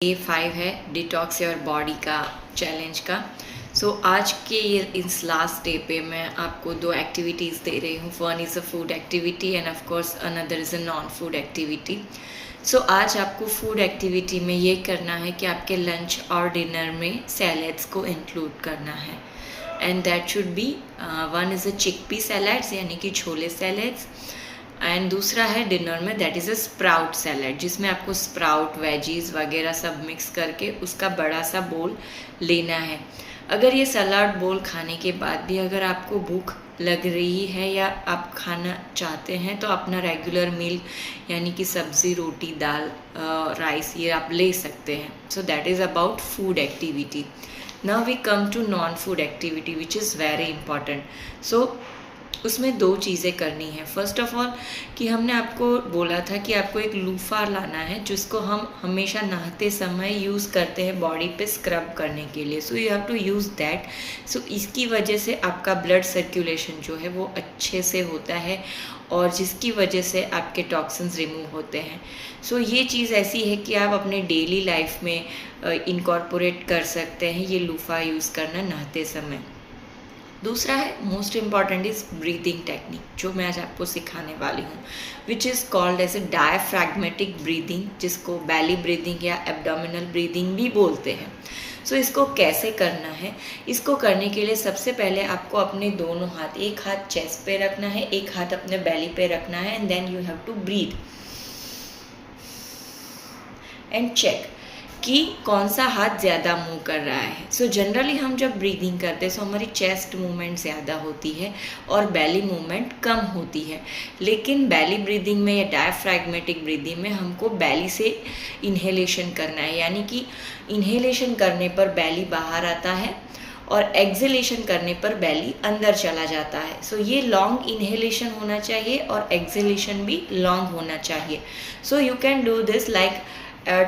Day 5 है detox your body का challenge का। सो आज के इस लास्ट डे पे मैं आपको दो एक्टिविटीज़ दे रही हूँ। One is a food activity and of course another is a non food activity. So आज आपको फूड एक्टिविटी में ये करना है कि आपके लंच और डिनर में सैलेड्स को इंक्लूड करना है and that should be one is a chickpea salads यानी कि छोले सैलेड्स एंड दूसरा है डिनर में that is a sprout salad जिसमें आपको स्प्राउट वेजीज वगैरह सब मिक्स करके उसका बड़ा सा बोल लेना है। अगर ये सलाद बोल खाने के बाद भी अगर आपको भूख लग रही है या आप खाना चाहते हैं तो अपना रेगुलर मील यानी कि सब्ज़ी रोटी दाल राइस ये आप ले सकते हैं। So that is about food activity. Now we come to non food activity which is very important. So उसमें दो चीज़ें करनी है। फर्स्ट ऑफ ऑल कि हमने आपको बोला था कि आपको एक लूफा लाना है जिसको हम हमेशा नहाते समय यूज़ करते हैं बॉडी पे स्क्रब करने के लिए। So you have to use that. So इसकी वजह से आपका ब्लड सर्कुलेशन जो है वो अच्छे से होता है और जिसकी वजह से आपके टॉक्सिन्स रिमूव होते हैं। सो ये चीज़ ऐसी है कि आप अपने डेली लाइफ में इनकॉर्पोरेट कर सकते हैं ये लूफा यूज़ करना नहाते समय। दूसरा है most important is breathing technique जो मैं आज आपको सिखाने वाली हूँ which is called as a diaphragmatic breathing जिसको बैली ब्रीदिंग या एब्डोमिनल ब्रीदिंग भी बोलते हैं। सो इसको कैसे करना है, इसको करने के लिए सबसे पहले आपको अपने दोनों हाथ, एक हाथ चेस्ट पे रखना है, एक हाथ अपने बैली पे रखना है and then you have to breathe and check कि कौन सा हाथ ज़्यादा मूव कर रहा है। सो जनरली हम जब ब्रीदिंग करते हैं सो हमारी चेस्ट मूवमेंट ज़्यादा होती है और बैली मूवमेंट कम होती है। लेकिन बैली ब्रीदिंग में या डायफ्रैग्मेटिक ब्रीदिंग में हमको बैली से इन्हेलेशन करना है, यानी कि इन्हेलेशन करने पर बैली बाहर आता है और एक्सेलेशन करने पर बैली अंदर चला जाता है। सो ये लॉन्ग इन्हेलेशन होना चाहिए और एक्सेलेशन भी लॉन्ग होना चाहिए। So you can do this like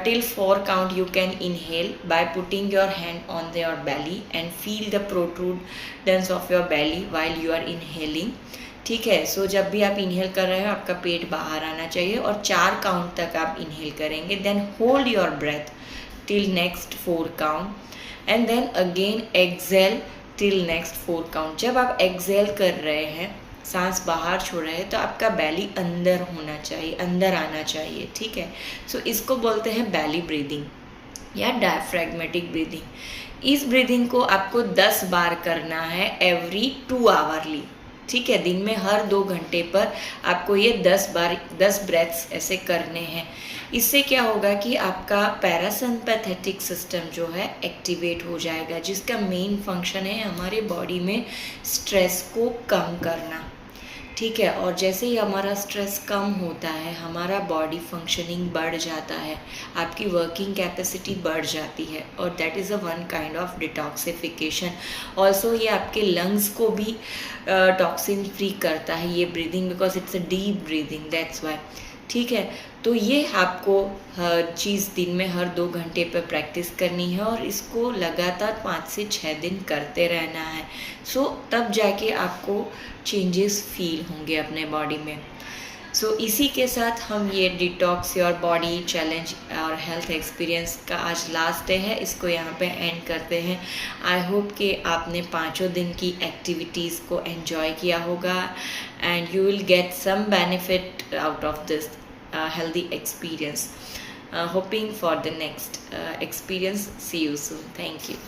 till 4 count you can inhale by putting your hand on your belly and feel the protrudence of your belly while you are inhaling। ठीक है। सो जब भी आप inhale कर रहे हो आपका पेट बाहर आना चाहिए और 4 काउंट तक आप इनहेल करेंगे। Then hold your breath till next 4 count and then again exhale till next 4 count। जब आप एक्सेल कर रहे हैं सांस बाहर छोड़ रहे हैं तो आपका बैली अंदर होना चाहिए, अंदर आना चाहिए। ठीक है। सो इसको बोलते हैं बैली ब्रीदिंग या डायफ्रैग्मेटिक ब्रीदिंग। इस ब्रीदिंग को आपको 10 बार करना है एवरी 2 आवरली। ठीक है। दिन में हर 2 घंटे पर आपको ये 10 ब्रेथ्स ऐसे करने हैं। इससे क्या होगा कि आपका पैरासिम्पैथेटिक सिस्टम जो है एक्टिवेट हो जाएगा जिसका मेन फंक्शन है हमारे बॉडी में स्ट्रेस को कम करना। ठीक है। और जैसे ही हमारा स्ट्रेस कम होता है हमारा बॉडी फंक्शनिंग बढ़ जाता है, आपकी वर्किंग कैपेसिटी बढ़ जाती है और that is a one kind of detoxification. Also ये आपके लंग्स को भी टॉक्सिन फ्री करता है ये breathing because it's a deep breathing, that's why. ठीक है। तो ये आपको हर चीज़ दिन में हर 2 घंटे पर प्रैक्टिस करनी है और इसको लगातार 5 से 6 दिन करते रहना है। सो तब जाके आपको चेंजेस फील होंगे अपने बॉडी में। सो इसी के साथ हम ये डिटॉक्स योर बॉडी चैलेंज और हेल्थ एक्सपीरियंस का आज लास्ट डे है, इसको यहाँ पे एंड करते हैं। आई होप कि आपने 5 दिन की एक्टिविटीज़ को एंजॉय किया होगा and you will get some benefit out of this healthy experience. Hoping for the next experience. See you soon. Thank you.